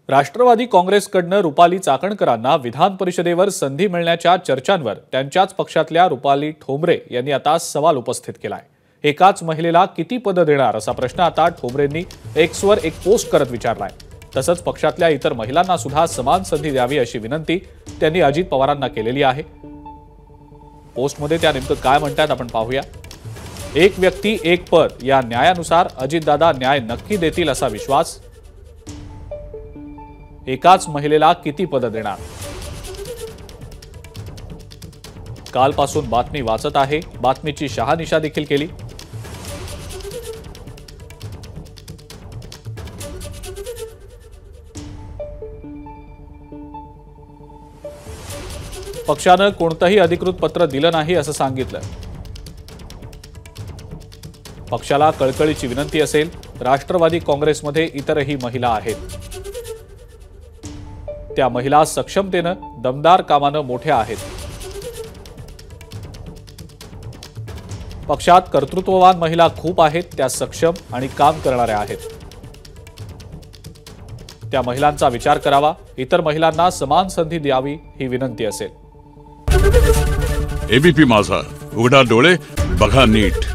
राष्ट्रवादी काँग्रेसकडनं रुपाली चाकणकरांना विधान परिषदेवर संधी मिळण्याच्या चर्चांवर त्यांच्याच पक्षातल्या रुपाली ठोंबरे यांनी आता सवाल उपस्थित केलाय। एकाच महिलेला किती पद देणार असा प्रश्न आता ठोंबरेंनी एक्सवर एक पोस्ट करत विचारलाय। तसंच पक्षातल्या इतर महिलांना सुद्धा समान संधी द्यावी अशी विनंती त्यांनी अजित पवारांना केलेली आहे। पोस्टमध्ये त्या नेमकं काय म्हणतात आपण पाहूया। एक व्यक्ती एक पद या न्यायानुसार अजितदादा न्याय नक्की देतील असा विश्वास। एकाच महिलेला किती पद देणार? कालपासून बातमी वाचत आहे, बातमीची शहानिशा देखील केली। पक्षानं कोणतंही अधिकृत पत्र दिलं नाही असं सांगितलं। पक्षाला कळकळीची विनंती असेल, राष्ट्रवादी काँग्रेसमध्ये इतरही महिला आहेत। त्या महिला सक्षमतेनं दमदार कामानं मोठ्या आहेत। पक्षात कर्तृत्ववान महिला खूप आहेत, त्या सक्षम आणि काम करणाऱ्या आहेत। त्या महिलांचा विचार करावा, इतर महिलांना समान संधी द्यावी ही विनंती असेल। एबीपी माझा, उघडा डोळे बघा नीट।